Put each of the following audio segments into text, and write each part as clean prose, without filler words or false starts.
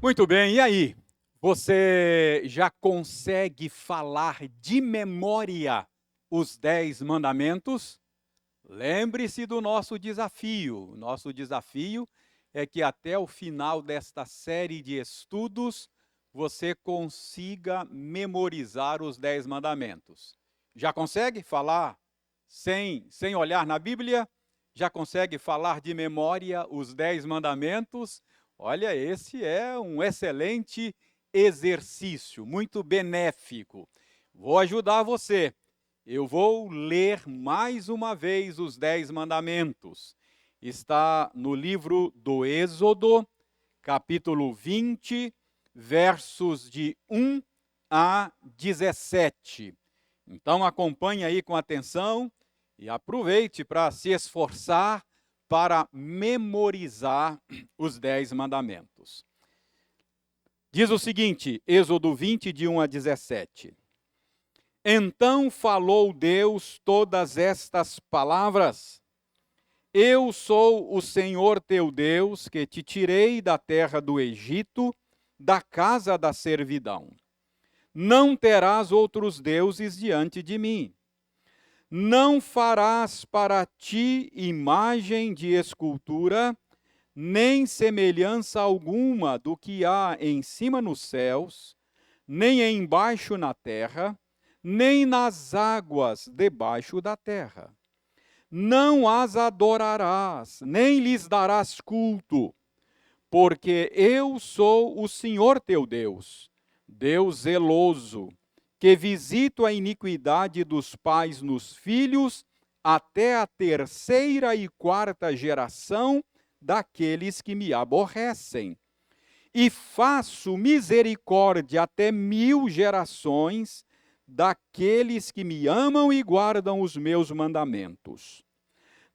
Muito bem, e aí? Você já consegue falar de memória os 10 mandamentos? Lembre-se do nosso desafio. Nosso desafio é que até o final desta série de estudos, você consiga memorizar os 10 mandamentos. Já consegue falar sem olhar na Bíblia? Já consegue falar de memória os 10 mandamentos? Olha, esse é um excelente exercício, muito benéfico. Vou ajudar você. Eu vou ler mais uma vez os 10 mandamentos. Está no livro do Êxodo, capítulo 20, versos de 1 a 17. Então acompanhe aí com atenção e aproveite para se esforçar para memorizar os 10 mandamentos. Diz o seguinte, Êxodo 20, de 1 a 17. Então falou Deus todas estas palavras: Eu sou o Senhor teu Deus, que te tirei da terra do Egito, da casa da servidão. Não terás outros deuses diante de mim. Não farás para ti imagem de escultura, nem semelhança alguma do que há em cima nos céus, nem embaixo na terra, nem nas águas debaixo da terra. Não as adorarás, nem lhes darás culto, porque eu sou o Senhor teu Deus, Deus zeloso, que visito a iniquidade dos pais nos filhos, até a terceira e quarta geração daqueles que me aborrecem. E faço misericórdia até 1000 gerações daqueles que me amam e guardam os meus mandamentos.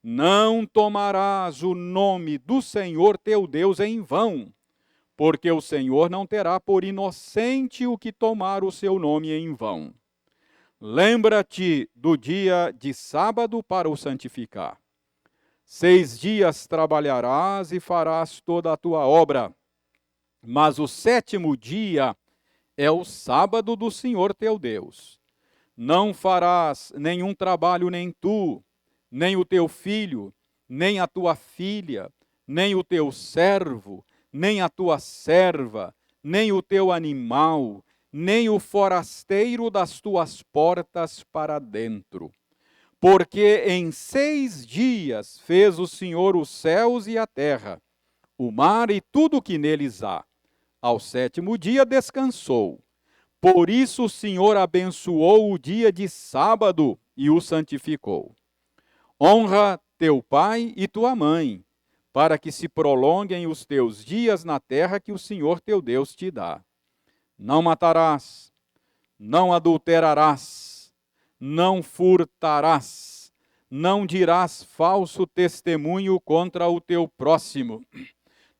Não tomarás o nome do Senhor teu Deus em vão, porque o Senhor não terá por inocente o que tomar o seu nome em vão. Lembra-te do dia de sábado para o santificar. 6 dias trabalharás e farás toda a tua obra, mas o 7º dia é o sábado do Senhor teu Deus. Não farás nenhum trabalho, nem tu, nem o teu filho, nem a tua filha, nem o teu servo, nem a tua serva, nem o teu animal, nem o forasteiro das tuas portas para dentro. Porque em 6 dias fez o Senhor os céus e a terra, o mar e tudo o que neles há. Ao 7º dia descansou. Por isso o Senhor abençoou o dia de sábado e o santificou. Honra teu pai e tua mãe, para que se prolonguem os teus dias na terra que o Senhor teu Deus te dá. Não matarás, não adulterarás, não furtarás, não dirás falso testemunho contra o teu próximo,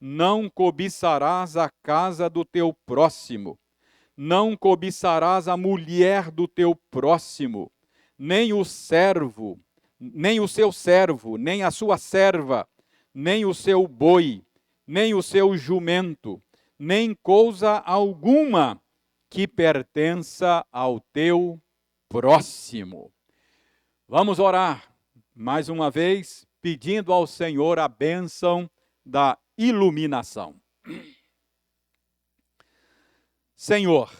não cobiçarás a casa do teu próximo, não cobiçarás a mulher do teu próximo, nem o servo, nem o seu servo, nem a sua serva, nem o seu boi, nem o seu jumento, nem coisa alguma que pertença ao teu próximo. Vamos orar mais uma vez, pedindo ao Senhor a bênção da iluminação. Senhor,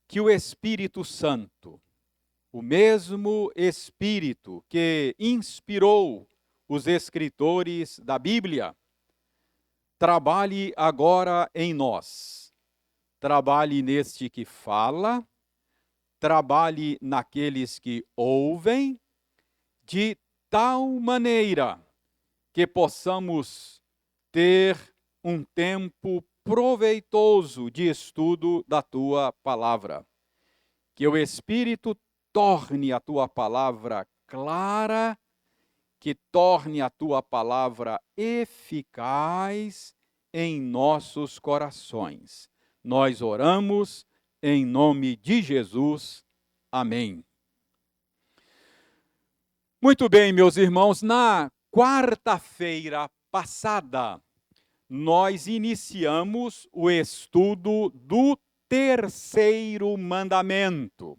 que o Espírito Santo, o mesmo Espírito que inspirou os escritores da Bíblia, trabalhe agora em nós. Trabalhe neste que fala, trabalhe naqueles que ouvem, de tal maneira que possamos ter um tempo proveitoso de estudo da tua palavra. Que o Espírito torne a tua palavra clara, que torne a tua palavra eficaz em nossos corações. Nós oramos em nome de Jesus. Amém. Muito bem, meus irmãos, na quarta-feira passada, nós iniciamos o estudo do terceiro mandamento.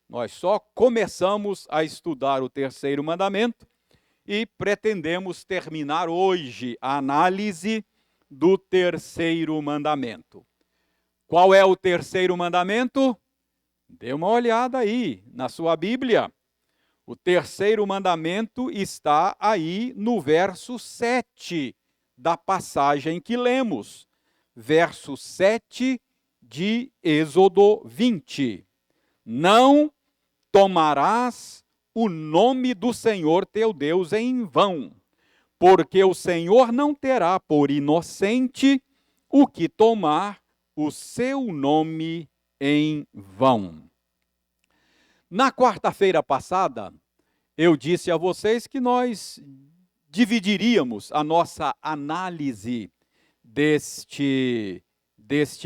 Nós só começamos a estudar o terceiro mandamento e pretendemos terminar hoje a análise do terceiro mandamento. Qual é o terceiro mandamento? Dê uma olhada aí na sua Bíblia. O terceiro mandamento está aí no verso 7 da passagem que lemos. Verso 7 de Êxodo 20. Não tomarás o nome do Senhor teu Deus em vão, porque o Senhor não terá por inocente o que tomar o seu nome em vão. Na quarta-feira passada, eu disse a vocês que nós dividiríamos a nossa análise deste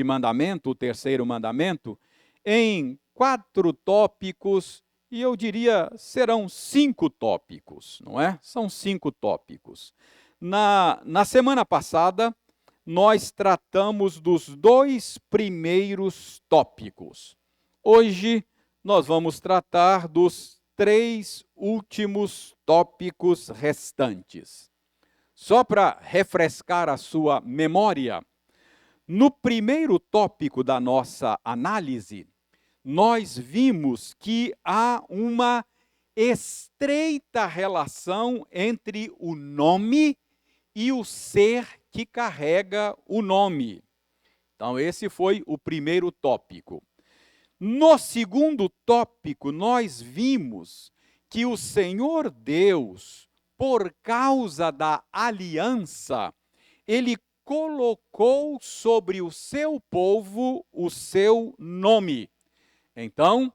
mandamento, o terceiro mandamento, em 4 tópicos, e eu diria serão 5 tópicos, não é? São 5 tópicos. Na semana passada, nós tratamos dos 2 primeiros tópicos. Hoje, nós vamos tratar dos 3 últimos tópicos restantes. Só para refrescar a sua memória, no primeiro tópico da nossa análise, nós vimos que há uma estreita relação entre o nome e o ser que carrega o nome. Então, esse foi o primeiro tópico. No segundo tópico, nós vimos que o Senhor Deus, por causa da aliança, Ele colocou sobre o seu povo o seu nome. Então,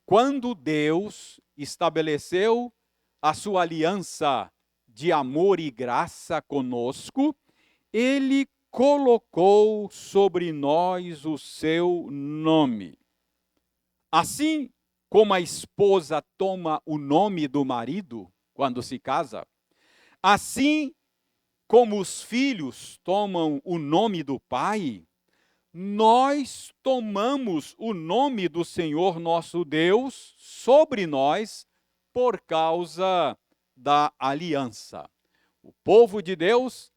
quando Deus estabeleceu a sua aliança de amor e graça conosco, Ele colocou sobre nós o seu nome. Assim como a esposa toma o nome do marido quando se casa, assim como os filhos tomam o nome do pai, nós tomamos o nome do Senhor nosso Deus sobre nós por causa da aliança. O povo de Deus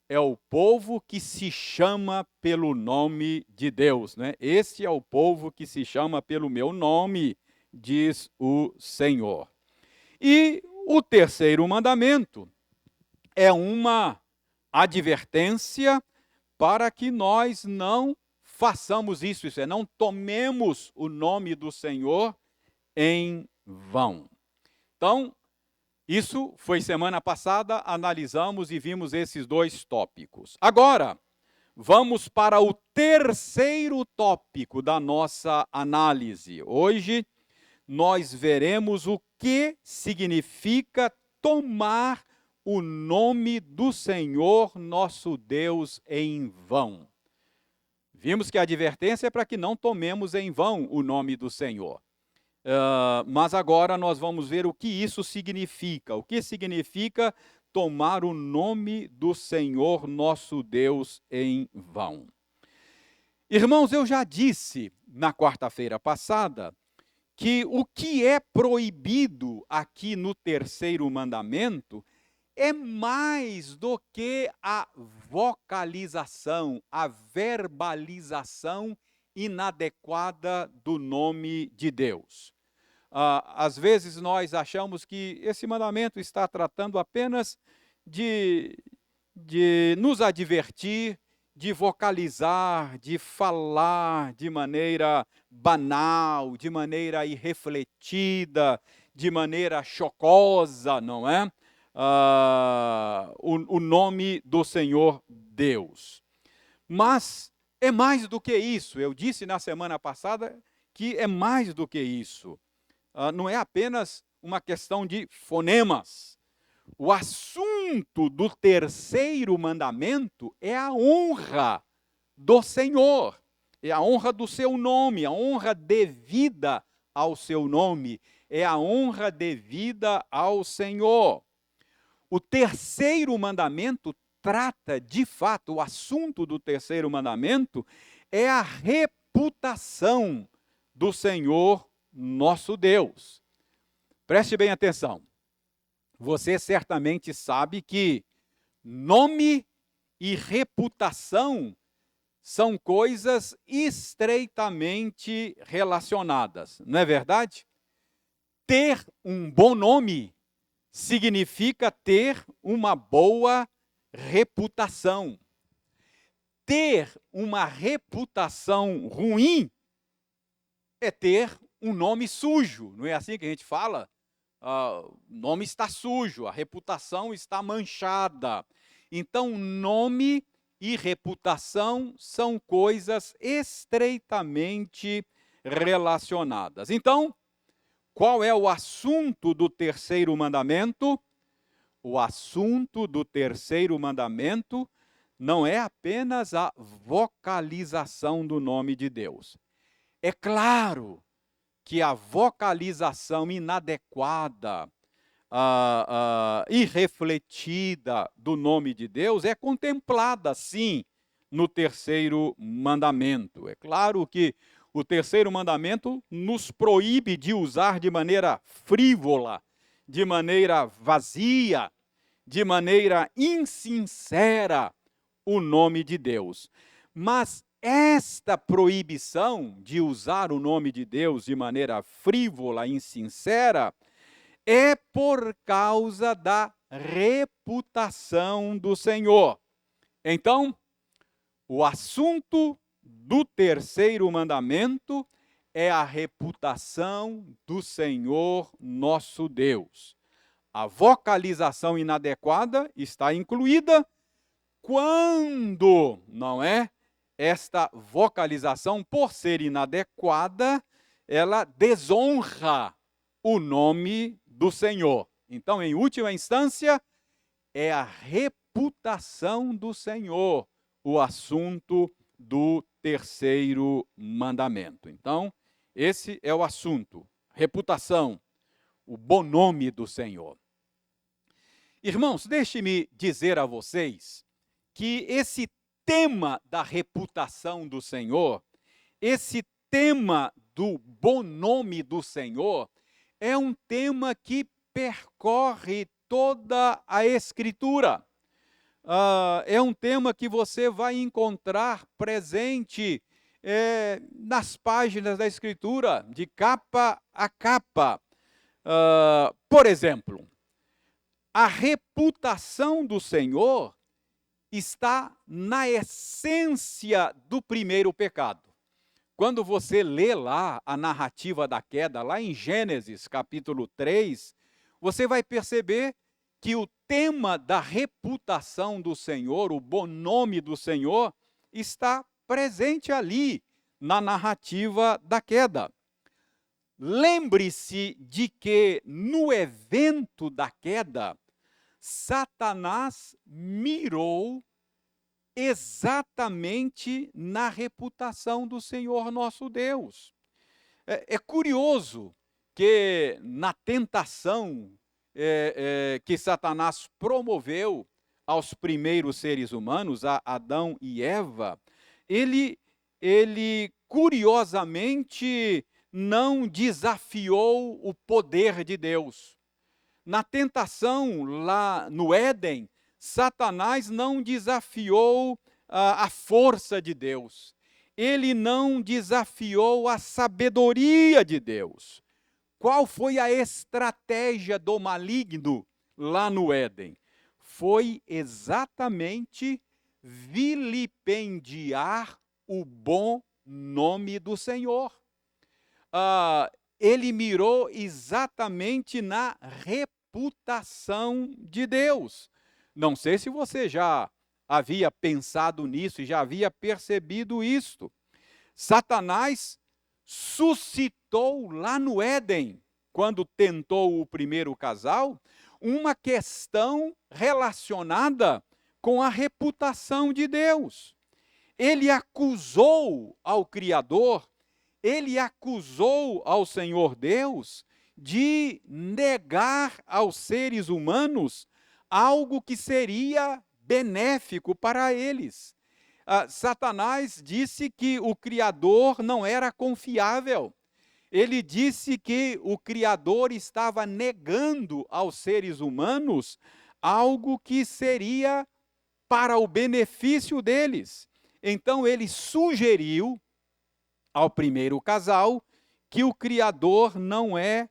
é o povo que se chama pelo nome de Deus, né? Este é o povo que se chama pelo meu nome, diz o Senhor. E o terceiro mandamento é uma advertência para que nós não façamos isso, não tomemos o nome do Senhor em vão. Então, isso foi semana passada, analisamos e vimos esses 2 tópicos. Agora, vamos para o terceiro tópico da nossa análise. Hoje, nós veremos o que significa tomar o nome do Senhor nosso Deus em vão. Vimos que a advertência é para que não tomemos em vão o nome do Senhor. Mas agora nós vamos ver o que isso significa. O que significa tomar o nome do Senhor nosso Deus em vão. Irmãos, eu já disse na quarta-feira passada que o que é proibido aqui no terceiro mandamento é mais do que a vocalização, a verbalização inadequada do nome de Deus. Às vezes nós achamos que esse mandamento está tratando apenas de nos advertir, de vocalizar, de falar de maneira banal, de maneira irrefletida, de maneira chocosa, não é? O nome do Senhor Deus. Mas é mais do que isso. Eu disse na semana passada que é mais do que isso. Não é apenas uma questão de fonemas. O assunto do terceiro mandamento é a honra do Senhor, é a honra do seu nome, a honra devida ao seu nome, é a honra devida ao Senhor. O terceiro mandamento trata, de fato, o assunto do terceiro mandamento é a reputação do Senhor nosso Deus. Preste bem atenção. Você certamente sabe que nome e reputação são coisas estreitamente relacionadas, não é verdade? Ter um bom nome significa ter uma boa reputação. Ter uma reputação ruim é ter um nome sujo, não é assim que a gente fala? O nome está sujo, a reputação está manchada. Então, nome e reputação são coisas estreitamente relacionadas. Então, qual é o assunto do terceiro mandamento? O assunto do terceiro mandamento não é apenas a vocalização do nome de Deus. É claro que a vocalização inadequada, irrefletida do nome de Deus é contemplada, sim, no terceiro mandamento. É claro que o terceiro mandamento nos proíbe de usar de maneira frívola, de maneira vazia, de maneira insincera o nome de Deus. Mas esta proibição de usar o nome de Deus de maneira frívola, insincera, é por causa da reputação do Senhor. Então, o assunto do terceiro mandamento é a reputação do Senhor nosso Deus. A vocalização inadequada está incluída quando, não é? Esta vocalização, por ser inadequada, ela desonra o nome do Senhor. Então, em última instância, é a reputação do Senhor o assunto do terceiro mandamento. Então, esse é o assunto, reputação, o bom nome do Senhor. Irmãos, deixe-me dizer a vocês que esse tema da reputação do Senhor, esse tema do bom nome do Senhor, é um tema que percorre toda a Escritura. É um tema que você vai encontrar presente nas páginas da Escritura, de capa a capa. Por exemplo, a reputação do Senhor está na essência do primeiro pecado. Quando você lê lá a narrativa da queda, lá em Gênesis capítulo 3, você vai perceber que o tema da reputação do Senhor, o bom nome do Senhor, está presente ali na narrativa da queda. Lembre-se de que no evento da queda, Satanás mirou exatamente na reputação do Senhor nosso Deus. É curioso que na tentação que Satanás promoveu aos primeiros seres humanos, a Adão e Eva, ele curiosamente não desafiou o poder de Deus. Na tentação lá no Éden, Satanás não desafiou a força de Deus. Ele não desafiou a sabedoria de Deus. Qual foi a estratégia do maligno lá no Éden? Foi exatamente vilipendiar o bom nome do Senhor. Ele mirou exatamente na reputação de Deus. Não sei se você já havia pensado nisso e já havia percebido isto. Satanás suscitou lá no Éden, quando tentou o primeiro casal, uma questão relacionada com a reputação de Deus. Ele acusou ao Criador, ele acusou ao Senhor Deus de negar aos seres humanos algo que seria benéfico para eles. Satanás disse que o Criador não era confiável. Ele disse que o Criador estava negando aos seres humanos algo que seria para o benefício deles. Então ele sugeriu ao primeiro casal que o Criador não é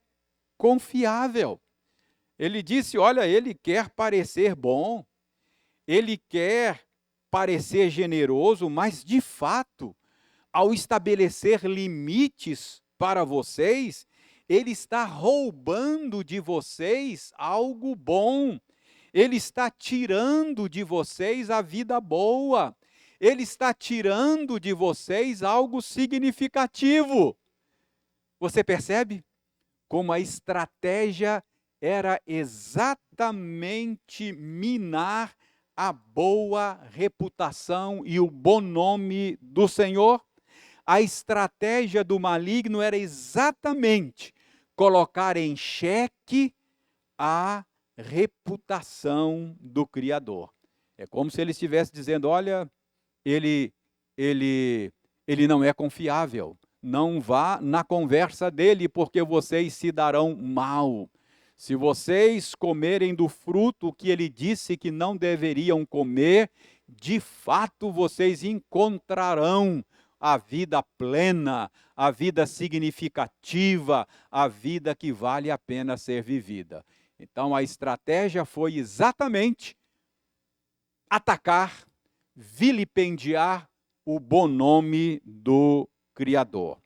confiável. Ele disse, olha, ele quer parecer bom, ele quer parecer generoso, mas de fato, ao estabelecer limites para vocês, ele está roubando de vocês algo bom. Ele está tirando de vocês a vida boa. Ele está tirando de vocês algo significativo. Você percebe como a estratégia era exatamente minar a boa reputação e o bom nome do Senhor? A estratégia do maligno era exatamente colocar em xeque a reputação do Criador. É como se ele estivesse dizendo, olha, ele não é confiável, não vá na conversa dele, porque vocês se darão mal. Se vocês comerem do fruto que ele disse que não deveriam comer, de fato vocês encontrarão a vida plena, a vida significativa, a vida que vale a pena ser vivida. Então a estratégia foi exatamente atacar, vilipendiar o bom nome do Criador.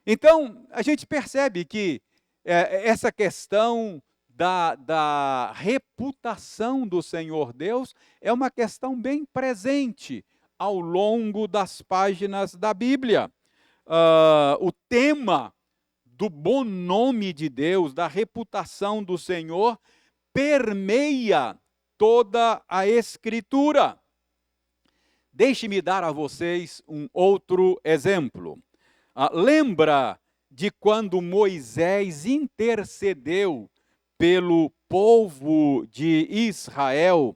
Então a gente percebe que essa questão da reputação do Senhor Deus é uma questão bem presente ao longo das páginas da Bíblia. O tema do bom nome de Deus, da reputação do Senhor, permeia toda a Escritura. Deixe-me dar a vocês um outro exemplo. Lembra de quando Moisés intercedeu pelo povo de Israel,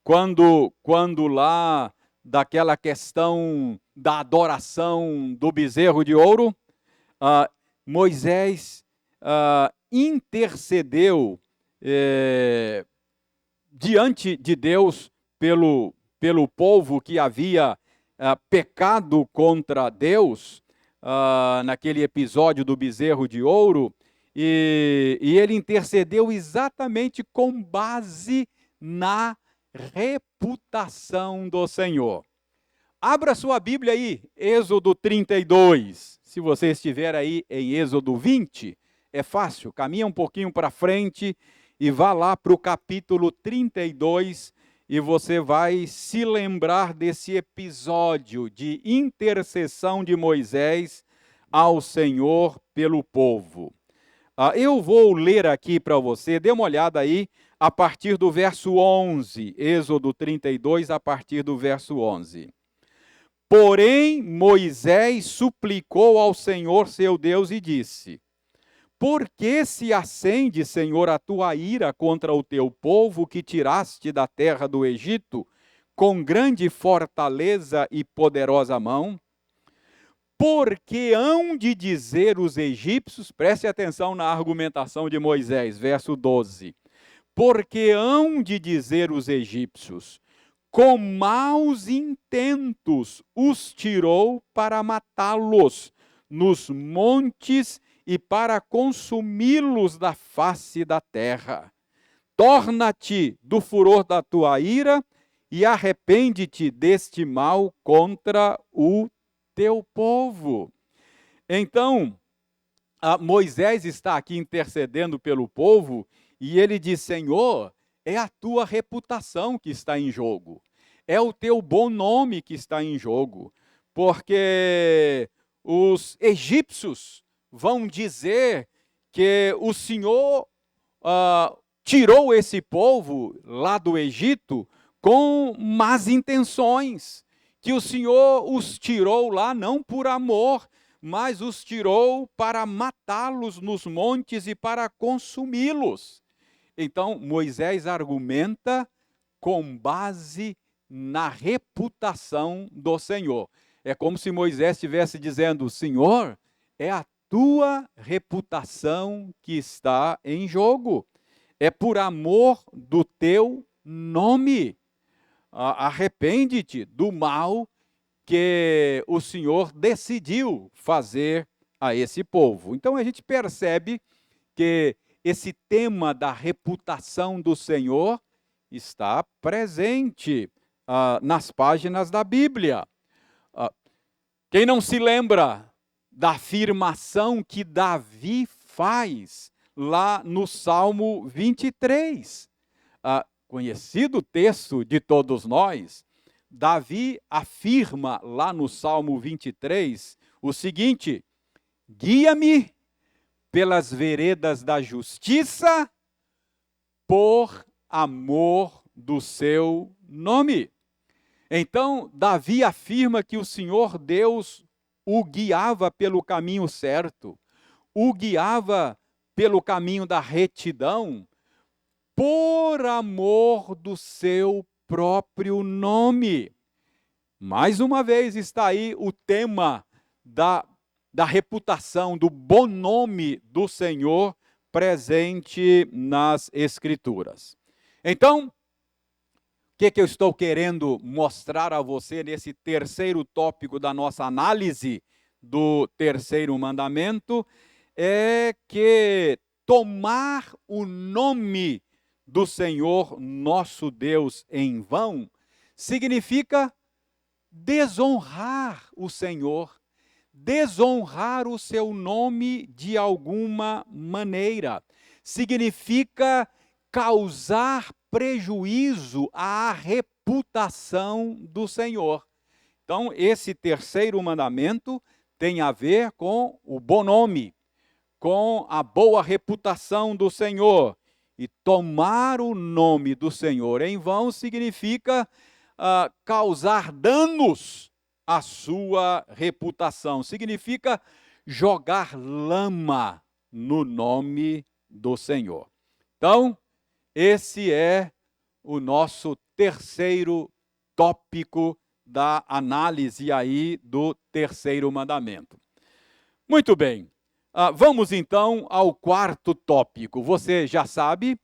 quando lá daquela questão da adoração do bezerro de ouro, Moisés intercedeu diante de Deus pelo povo que havia pecado contra Deus, naquele episódio do bezerro de ouro, e ele intercedeu exatamente com base na reputação do Senhor. Abra sua Bíblia aí, Êxodo 32. Se você estiver aí em Êxodo 20, é fácil, caminha um pouquinho para frente e vá lá para o capítulo 32 e você vai se lembrar desse episódio de intercessão de Moisés ao Senhor pelo povo. Eu vou ler aqui para você, dê uma olhada aí, a partir do verso 11, Êxodo 32, a partir do verso 11. Porém, Moisés suplicou ao Senhor seu Deus e disse, por que se acende, Senhor, a tua ira contra o teu povo que tiraste da terra do Egito, com grande fortaleza e poderosa mão? Porque hão de dizer os egípcios, preste atenção na argumentação de Moisés, verso 12. Porque hão de dizer os egípcios, com maus intentos os tirou para matá-los nos montes e para consumi-los da face da terra. Torna-te do furor da tua ira e arrepende-te deste mal contra o teu povo. Então, Moisés está aqui intercedendo pelo povo e ele diz, Senhor, é a tua reputação que está em jogo, é o teu bom nome que está em jogo, porque os egípcios vão dizer que o Senhor tirou esse povo lá do Egito com más intenções, que o Senhor os tirou lá não por amor, mas os tirou para matá-los nos montes e para consumi-los. Então, Moisés argumenta com base na reputação do Senhor. É como se Moisés estivesse dizendo: Senhor, é a tua reputação que está em jogo. É por amor do teu nome. Arrepende-te do mal que o Senhor decidiu fazer a esse povo. Então a gente percebe que esse tema da reputação do Senhor está presente nas páginas da Bíblia. Quem não se lembra da afirmação que Davi faz lá no Salmo 23? Conhecido texto de todos nós, Davi afirma lá no Salmo 23 o seguinte: guia-me pelas veredas da justiça por amor do seu nome. Então, Davi afirma que o Senhor Deus o guiava pelo caminho certo, o guiava pelo caminho da retidão, por amor do seu próprio nome. Mais uma vez está aí o tema da reputação, do bom nome do Senhor presente nas Escrituras. Então, o que eu estou querendo mostrar a você nesse terceiro tópico da nossa análise do terceiro mandamento é que tomar o nome do Senhor nosso Deus em vão significa desonrar o Senhor, desonrar o seu nome de alguma maneira. Significa causar prejuízo à reputação do Senhor. Então, esse terceiro mandamento tem a ver com o bom nome, com a boa reputação do Senhor. E tomar o nome do Senhor em vão significa causar danos à sua reputação. Significa jogar lama no nome do Senhor. Então, esse é o nosso terceiro tópico da análise aí do terceiro mandamento. Muito bem. Vamos então ao quarto tópico. Você já sabe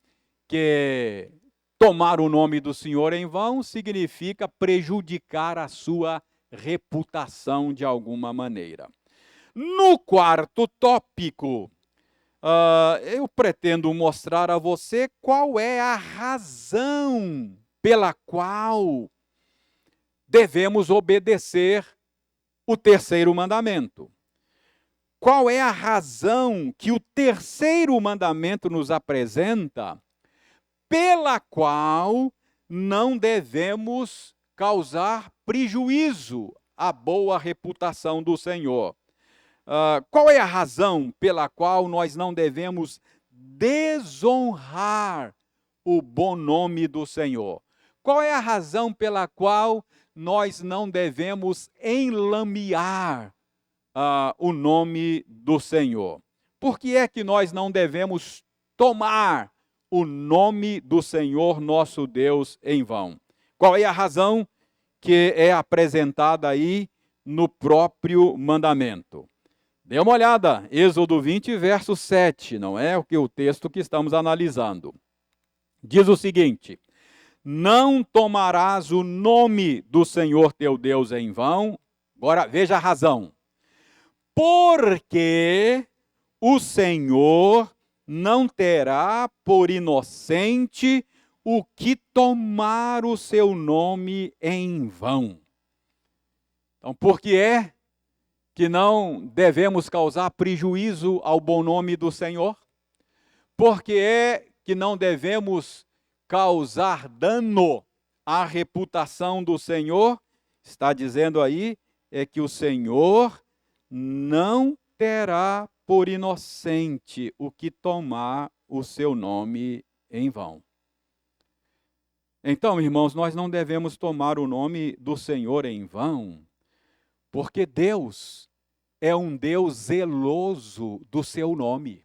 que tomar o nome do Senhor em vão significa prejudicar a sua reputação de alguma maneira. No quarto tópico, eu pretendo mostrar a você qual é a razão pela qual devemos obedecer o terceiro mandamento. Qual é a razão que o terceiro mandamento nos apresenta pela qual não devemos causar prejuízo à boa reputação do Senhor? Qual é a razão pela qual nós não devemos desonrar o bom nome do Senhor? Qual é a razão pela qual nós não devemos enlamear o nome do Senhor? Por que é que nós não devemos tomar o nome do Senhor nosso Deus em vão? Qual é a razão que é apresentada aí no próprio mandamento? Dê uma olhada, Êxodo 20, verso 7, não é o texto que estamos analisando. Diz o seguinte: não tomarás o nome do Senhor teu Deus em vão. Agora veja a razão. Porque o Senhor não terá por inocente o que tomar o seu nome em vão. Então, por que é que não devemos causar prejuízo ao bom nome do Senhor? Por que é que não devemos causar dano à reputação do Senhor? Está dizendo aí que o Senhor não terá por inocente o que tomar o seu nome em vão. Então, irmãos, nós não devemos tomar o nome do Senhor em vão, porque Deus é um Deus zeloso do seu nome.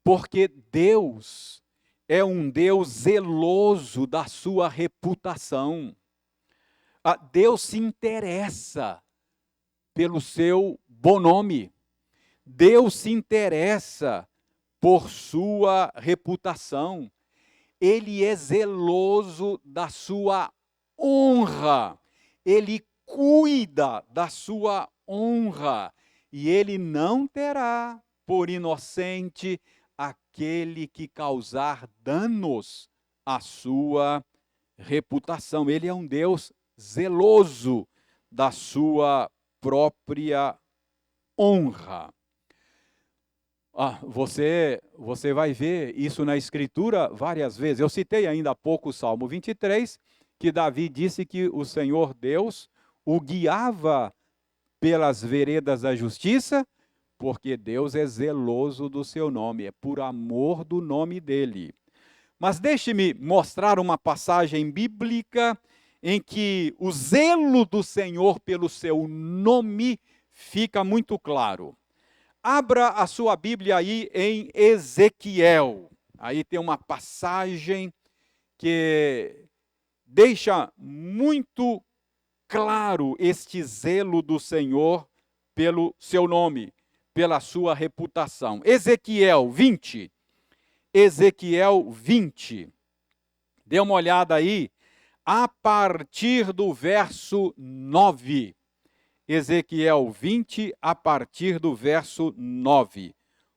Porque Deus é um Deus zeloso da sua reputação. Deus se interessa pelo seu bom nome. Deus se interessa por sua reputação. Ele é zeloso da sua honra. Ele cuida da sua honra. E ele não terá por inocente aquele que causar danos à sua reputação. Ele é um Deus zeloso da sua própria honra. Você vai ver isso na Escritura várias vezes. Eu citei ainda há pouco o Salmo 23, que Davi disse que o Senhor Deus o guiava pelas veredas da justiça, porque Deus é zeloso do seu nome, é por amor do nome dele. Mas deixe-me mostrar uma passagem bíblica em que o zelo do Senhor pelo seu nome fica muito claro. Abra a sua Bíblia aí em Ezequiel. Aí tem uma passagem que deixa muito claro este zelo do Senhor pelo seu nome, pela sua reputação. Ezequiel 20. Ezequiel 20. Dê uma olhada aí, a partir do verso 9. Ezequiel 20, a partir do verso 9.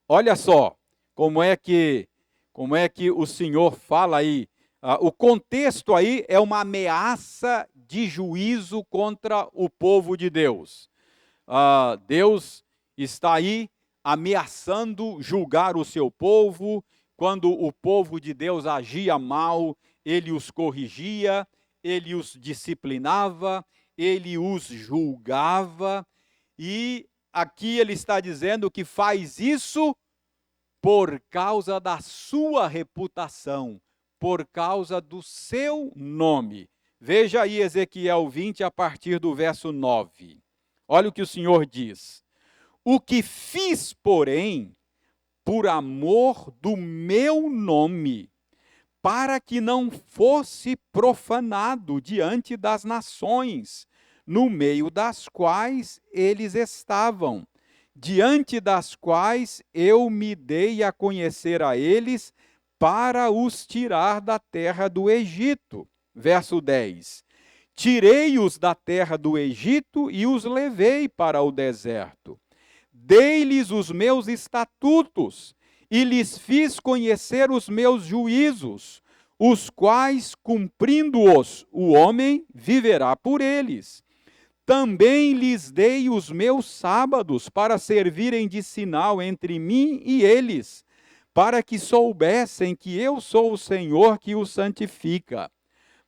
Olha só como é que o Senhor fala aí. O contexto aí é uma ameaça de juízo contra o povo de Deus. Deus está aí ameaçando julgar o seu povo. Quando o povo de Deus agia mal, ele os corrigia, ele os disciplinava, ele os julgava, e aqui ele está dizendo que faz isso por causa da sua reputação, por causa do seu nome. Veja aí Ezequiel 20, a partir do verso 9. Olha o que o Senhor diz. O que fiz, porém, por amor do meu nome, para que não fosse profanado diante das nações, no meio das quais eles estavam, diante das quais eu me dei a conhecer a eles, para os tirar da terra do Egito. Verso 10. Tirei-os da terra do Egito e os levei para o deserto. Dei-lhes os meus estatutos e lhes fiz conhecer os meus juízos, os quais, cumprindo-os, o homem viverá por eles. Também lhes dei os meus sábados para servirem de sinal entre mim e eles, para que soubessem que eu sou o Senhor que os santifica.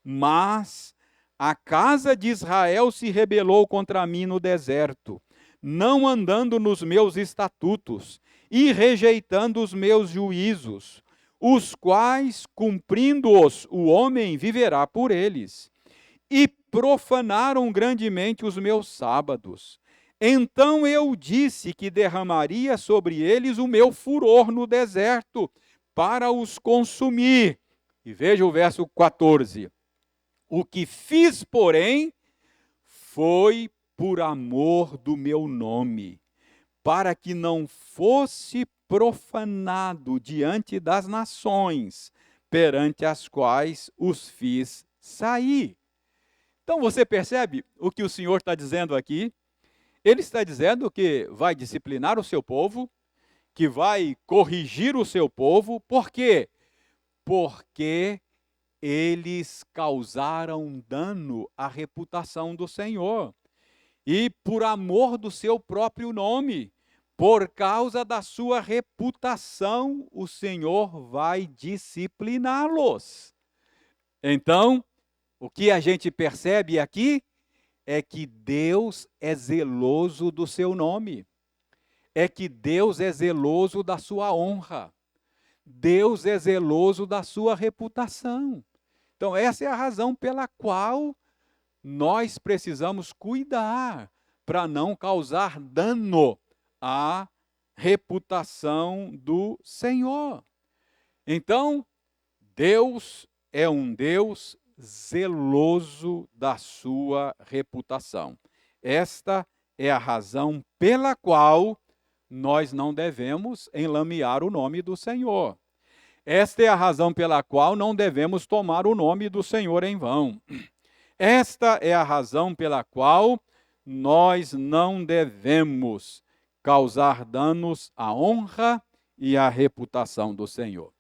Mas a casa de Israel se rebelou contra mim no deserto, não andando nos meus estatutos e rejeitando os meus juízos, os quais, cumprindo-os, o homem viverá por eles. E profanaram grandemente os meus sábados. Então eu disse que derramaria sobre eles o meu furor no deserto, para os consumir. E veja o verso 14. O que fiz, porém, foi por amor do meu nome, para que não fosse profanado diante das nações, perante as quais os fiz sair. Então você percebe o que o Senhor está dizendo aqui? Ele está dizendo que vai disciplinar o seu povo, que vai corrigir o seu povo. Por quê? Porque eles causaram dano à reputação do Senhor. E por amor do seu próprio nome, por causa da sua reputação, o Senhor vai discipliná-los. Então, o que a gente percebe aqui é que Deus é zeloso do seu nome. É que Deus é zeloso da sua honra. Deus é zeloso da sua reputação. Então, essa é a razão pela qual nós precisamos cuidar para não causar dano à reputação do Senhor. Então, Deus é um Deus zeloso da sua reputação. Esta é a razão pela qual nós não devemos enlamear o nome do Senhor. Esta é a razão pela qual não devemos tomar o nome do Senhor em vão. Esta é a razão pela qual nós não devemos causar danos à honra e à reputação do Senhor.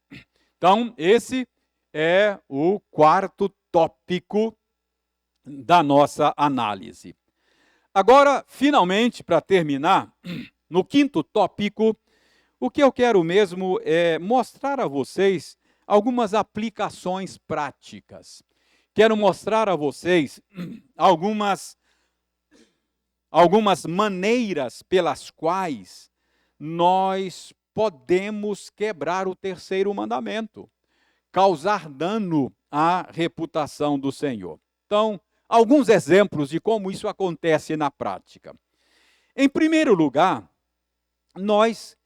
Então, esse é o quarto tópico da nossa análise. Agora, finalmente, para terminar, no quinto tópico, o que eu quero mesmo é mostrar a vocês algumas aplicações práticas. Quero mostrar a vocês algumas maneiras pelas quais nós podemos quebrar o terceiro mandamento, causar dano à reputação do Senhor. Então, alguns exemplos de como isso acontece na prática. Em primeiro lugar, nós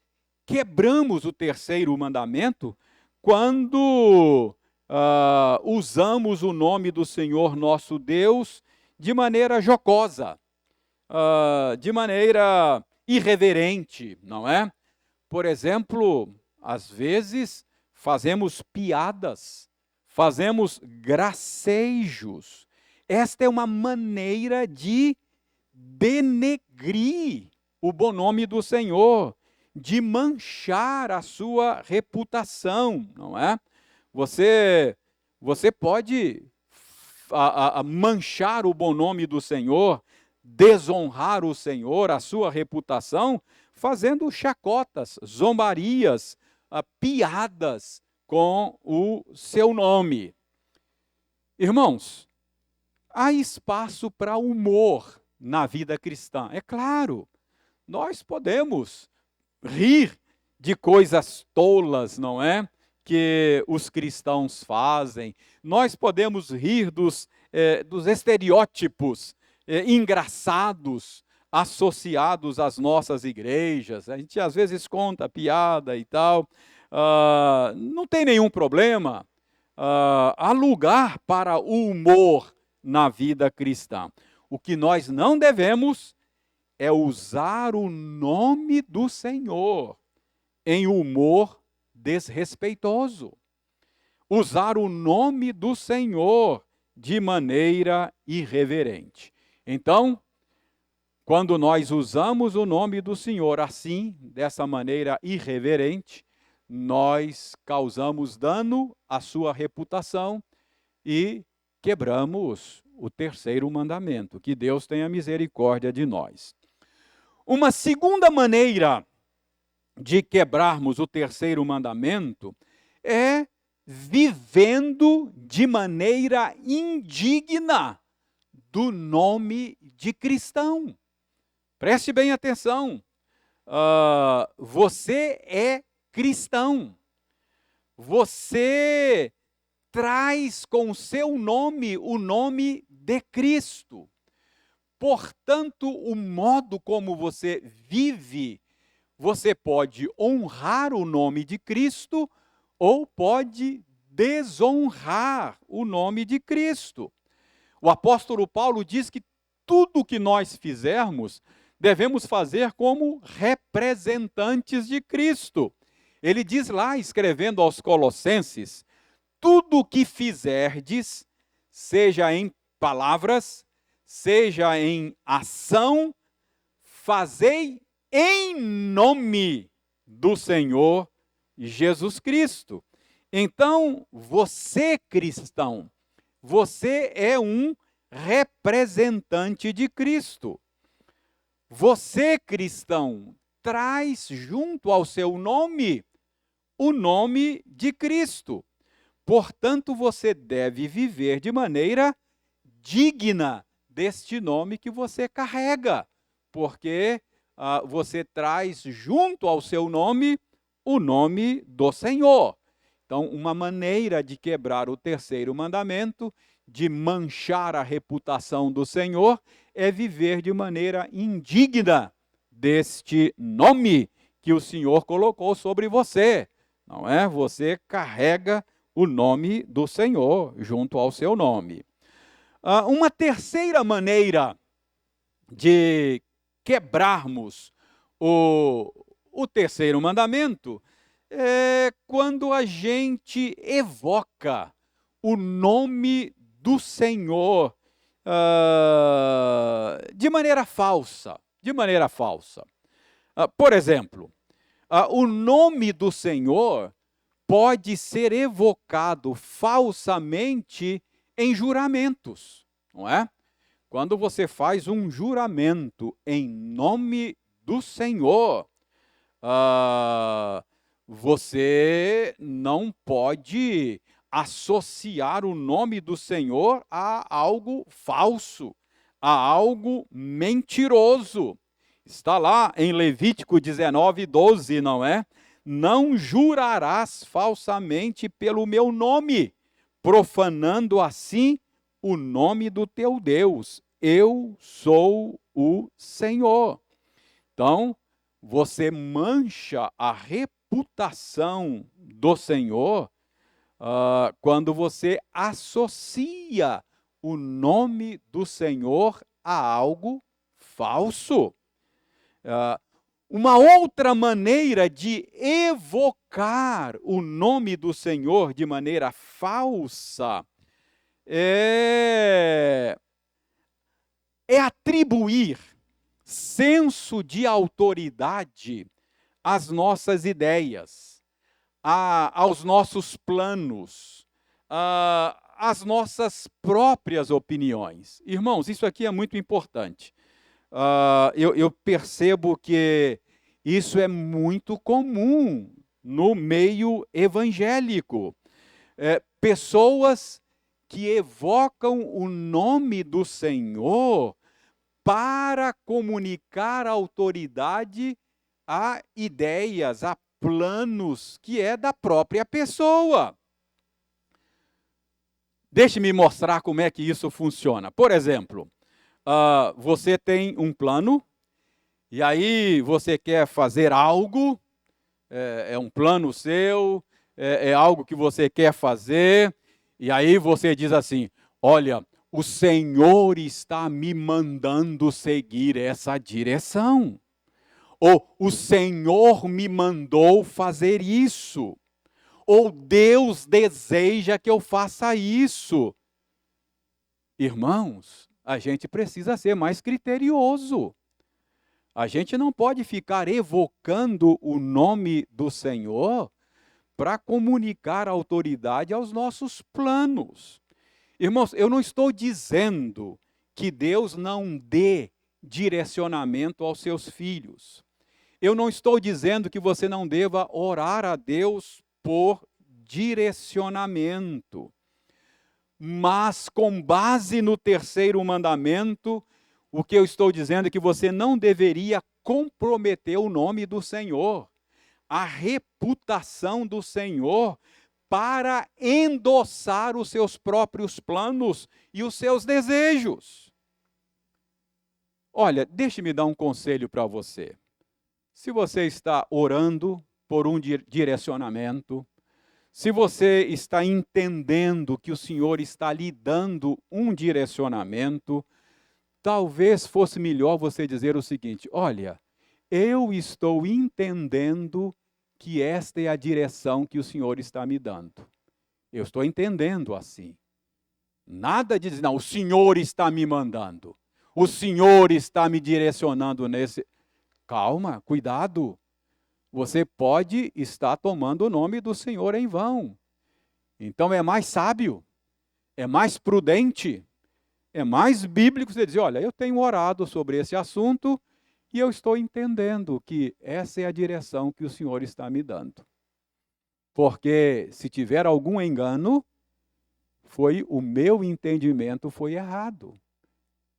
quebramos o terceiro mandamento quando usamos o nome do Senhor nosso Deus de maneira jocosa, de maneira irreverente, não é? Por exemplo, às vezes fazemos piadas, fazemos gracejos. Esta é uma maneira de denegrir o bom nome do Senhor, de manchar a sua reputação, não é? Você pode manchar o bom nome do Senhor, desonrar o Senhor, a sua reputação, fazendo chacotas, zombarias, piadas com o seu nome. Irmãos, há espaço para humor na vida cristã. É claro, nós podemos rir de coisas tolas, não é? Que os cristãos fazem. Nós podemos rir dos estereótipos engraçados associados às nossas igrejas. A gente às vezes conta piada e tal. Não tem nenhum problema. Há lugar para o humor na vida cristã. O que nós não devemos é usar o nome do Senhor em humor desrespeitoso. Usar o nome do Senhor de maneira irreverente. Então, quando nós usamos o nome do Senhor assim, dessa maneira irreverente, nós causamos dano à sua reputação e quebramos o terceiro mandamento. Que Deus tenha misericórdia de nós. Uma segunda maneira de quebrarmos o terceiro mandamento é vivendo de maneira indigna do nome de cristão. Preste bem atenção. Você é cristão. Você traz com o seu nome o nome de Cristo. Portanto, o modo como você vive, você pode honrar o nome de Cristo ou pode desonrar o nome de Cristo. O apóstolo Paulo diz que tudo que nós fizermos, devemos fazer como representantes de Cristo. Ele diz lá, escrevendo aos Colossenses, tudo o que fizerdes, seja em palavras, seja em ação, fazei em nome do Senhor Jesus Cristo. Então, você cristão, você é um representante de Cristo. Você cristão, traz junto ao seu nome o nome de Cristo. Portanto, você deve viver de maneira digna deste nome que você carrega, porque você traz junto ao seu nome o nome do Senhor. Então, uma maneira de quebrar o terceiro mandamento, de manchar a reputação do Senhor, é viver de maneira indigna deste nome que o Senhor colocou sobre você. Não é? Você carrega o nome do Senhor junto ao seu nome. Uma terceira maneira de quebrarmos o terceiro mandamento é quando a gente evoca o nome do Senhor de maneira falsa. Por exemplo, o nome do Senhor pode ser evocado falsamente em juramentos, não é? Quando você faz um juramento em nome do Senhor, você não pode associar o nome do Senhor a algo falso, a algo mentiroso. Está lá em Levítico 19:12, não é? Não jurarás falsamente pelo meu nome, profanando assim o nome do teu Deus. Eu sou o Senhor. Então, você mancha a reputação do Senhor quando você associa o nome do Senhor a algo falso. Uma outra maneira de evocar o nome do Senhor de maneira falsa é atribuir senso de autoridade às nossas ideias, aos nossos planos, às nossas próprias opiniões. Irmãos, isso aqui é muito importante. Eu percebo que isso é muito comum no meio evangélico. Pessoas que evocam o nome do Senhor para comunicar autoridade a ideias, a planos que é da própria pessoa. Deixe-me mostrar como é que isso funciona. Por exemplo, você tem um plano, e aí você quer fazer algo, é um plano seu, é algo que você quer fazer, e aí você diz assim, olha, o Senhor está me mandando seguir essa direção. Ou o Senhor me mandou fazer isso. Ou Deus deseja que eu faça isso. Irmãos, a gente precisa ser mais criterioso. A gente não pode ficar evocando o nome do Senhor para comunicar autoridade aos nossos planos. Irmãos, eu não estou dizendo que Deus não dê direcionamento aos seus filhos. Eu não estou dizendo que você não deva orar a Deus por direcionamento. Mas, com base no terceiro mandamento, o que eu estou dizendo é que você não deveria comprometer o nome do Senhor, a reputação do Senhor, para endossar os seus próprios planos e os seus desejos. Olha, deixe-me dar um conselho para você. Se você está orando por um direcionamento, se você está entendendo que o Senhor está lhe dando um direcionamento, talvez fosse melhor você dizer o seguinte, olha, eu estou entendendo que esta é a direção que o Senhor está me dando. Eu estou entendendo assim. Nada de dizer, não, o Senhor está me mandando. O Senhor está me direcionando nesse... Calma, cuidado. Você pode estar tomando o nome do Senhor em vão. Então é mais sábio, é mais prudente, é mais bíblico você dizer, olha, eu tenho orado sobre esse assunto e eu estou entendendo que essa é a direção que o Senhor está me dando. Porque se tiver algum engano, foi o meu entendimento foi errado.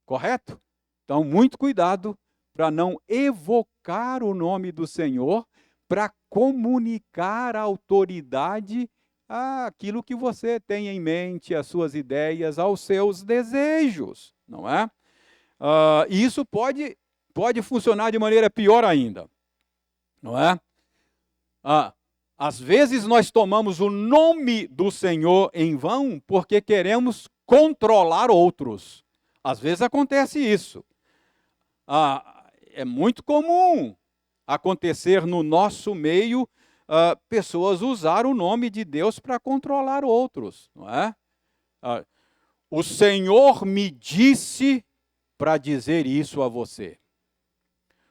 Correto? Então, muito cuidado para não evocar o nome do Senhor para comunicar a autoridade àquilo que você tem em mente, às suas ideias, aos seus desejos, não é? E isso pode funcionar de maneira pior ainda, não é? Às vezes nós tomamos o nome do Senhor em vão porque queremos controlar outros. Às vezes acontece isso. É muito comum acontecer no nosso meio pessoas usar o nome de Deus para controlar outros, não é? O Senhor me disse para dizer isso a você.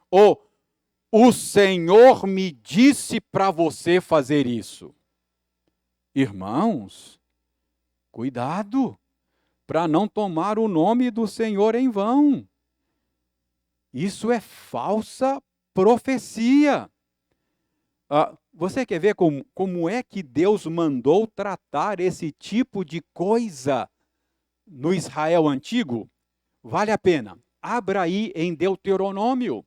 Ou o Senhor me disse para você fazer isso. Irmãos, cuidado para não tomar o nome do Senhor em vão. Isso é falsa profecia. Você quer ver como é que Deus mandou tratar esse tipo de coisa no Israel antigo? Vale a pena. Abra aí em Deuteronômio.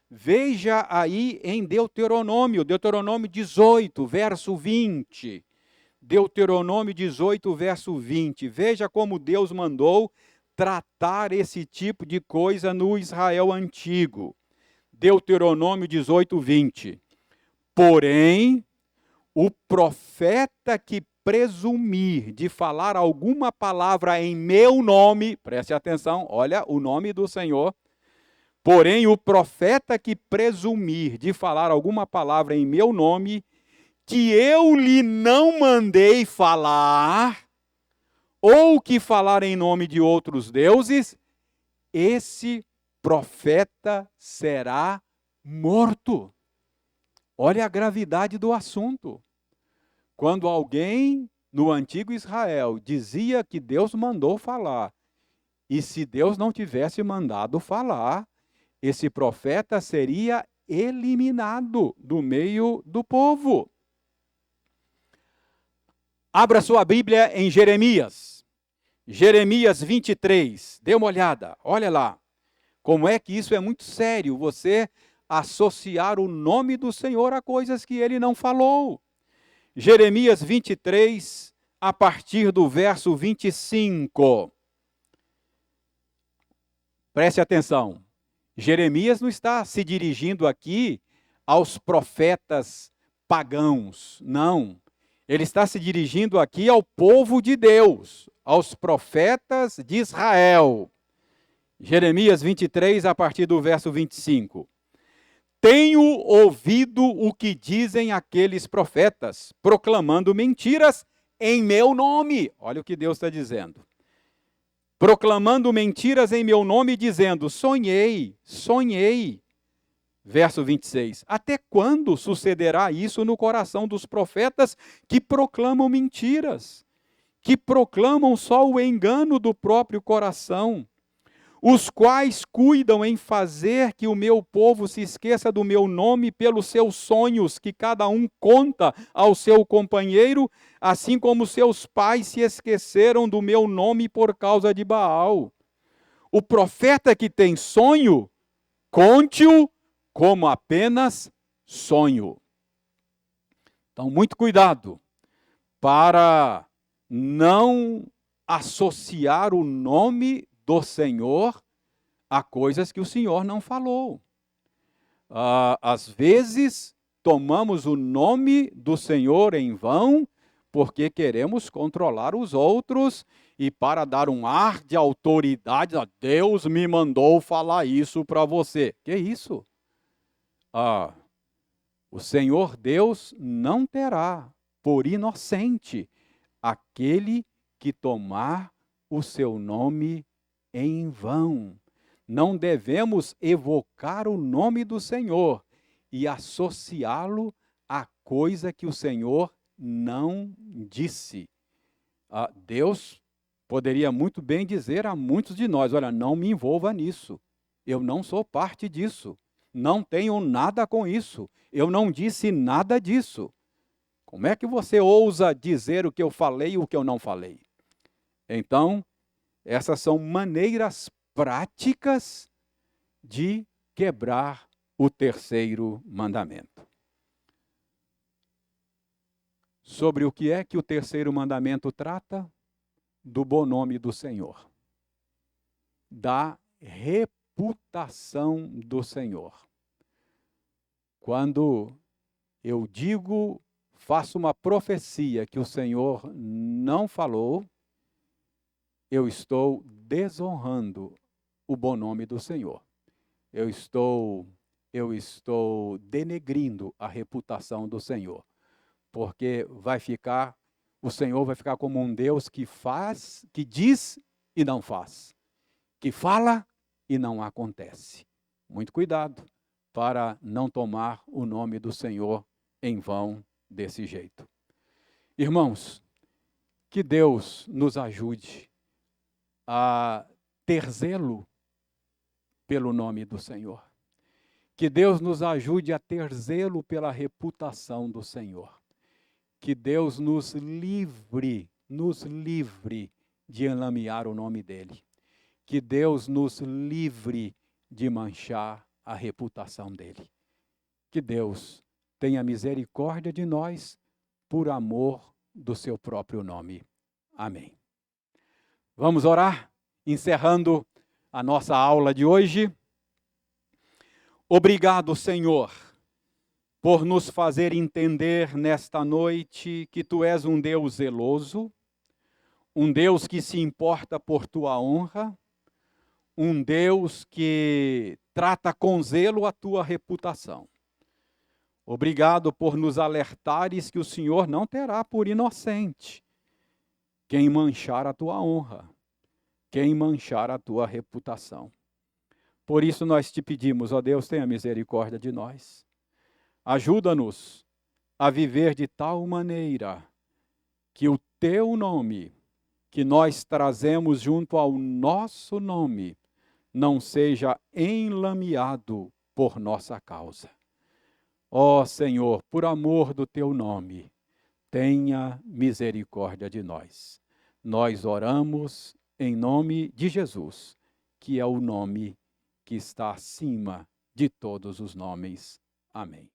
Veja aí em Deuteronômio 18, verso 20. Deuteronômio 18, verso 20. Veja como Deus mandou tratar esse tipo de coisa no Israel antigo. Deuteronômio 18, 20. Porém, o profeta que presumir de falar alguma palavra em meu nome, preste atenção, olha o nome do Senhor. Porém, o profeta que presumir de falar alguma palavra em meu nome, que eu lhe não mandei falar, ou que falar em nome de outros deuses, esse profeta será morto. Olha a gravidade do assunto. Quando alguém no antigo Israel dizia que Deus mandou falar, e se Deus não tivesse mandado falar, esse profeta seria eliminado do meio do povo. Abra sua Bíblia em Jeremias. Jeremias 23. Dê uma olhada. Olha lá. Como é que isso é muito sério, você associar o nome do Senhor a coisas que ele não falou. Jeremias 23, a partir do verso 25. Preste atenção. Jeremias não está se dirigindo aqui aos profetas pagãos, não. Ele está se dirigindo aqui ao povo de Deus, aos profetas de Israel. Jeremias 23, a partir do verso 25. Tenho ouvido o que dizem aqueles profetas, proclamando mentiras em meu nome. Olha o que Deus está dizendo. Proclamando mentiras em meu nome, dizendo, sonhei, sonhei. Verso 26. Até quando sucederá isso no coração dos profetas que proclamam mentiras? Que proclamam só o engano do próprio coração? Os quais cuidam em fazer que o meu povo se esqueça do meu nome pelos seus sonhos, que cada um conta ao seu companheiro, assim como seus pais se esqueceram do meu nome por causa de Baal. O profeta que tem sonho, conte-o como apenas sonho. Então, muito cuidado para não associar o nome do Senhor a coisas que o Senhor não falou. Às vezes, tomamos o nome do Senhor em vão, porque queremos controlar os outros e para dar um ar de autoridade, Deus me mandou falar isso para você. Que isso? O Senhor Deus não terá por inocente aquele que tomar o seu nome em vão. Não devemos evocar o nome do Senhor e associá-lo a coisa que o Senhor não disse. Deus poderia muito bem dizer a muitos de nós, olha, não me envolva nisso, eu não sou parte disso, não tenho nada com isso, eu não disse nada disso. Como é que você ousa dizer o que eu falei e o que eu não falei? Então, essas são maneiras práticas de quebrar o terceiro mandamento. Sobre o que é que o terceiro mandamento trata? Do bom nome do Senhor. Da reputação do Senhor. Quando eu digo, faço uma profecia que o Senhor não falou, eu estou desonrando o bom nome do Senhor. Eu estou denegrindo a reputação do Senhor, porque o Senhor vai ficar como um Deus que faz, que diz e não faz, que fala e não acontece. Muito cuidado para não tomar o nome do Senhor em vão desse jeito. Irmãos, que Deus nos ajude a ter zelo pelo nome do Senhor. Que Deus nos ajude a ter zelo pela reputação do Senhor. Que Deus nos livre de enlamear o nome dEle. Que Deus nos livre de manchar a reputação dEle. Que Deus tenha misericórdia de nós por amor do seu próprio nome. Amém. Vamos orar, encerrando a nossa aula de hoje. Obrigado, Senhor, por nos fazer entender nesta noite que Tu és um Deus zeloso, um Deus que se importa por Tua honra, um Deus que trata com zelo a Tua reputação. Obrigado por nos alertares que o Senhor não terá por inocente quem manchar a Tua honra, quem manchar a Tua reputação. Por isso nós te pedimos, ó Deus, tenha misericórdia de nós. Ajuda-nos a viver de tal maneira que o Teu nome, que nós trazemos junto ao nosso nome, não seja enlameado por nossa causa. Ó Senhor, por amor do Teu nome, tenha misericórdia de nós. Nós oramos em nome de Jesus, que é o nome que está acima de todos os nomes. Amém.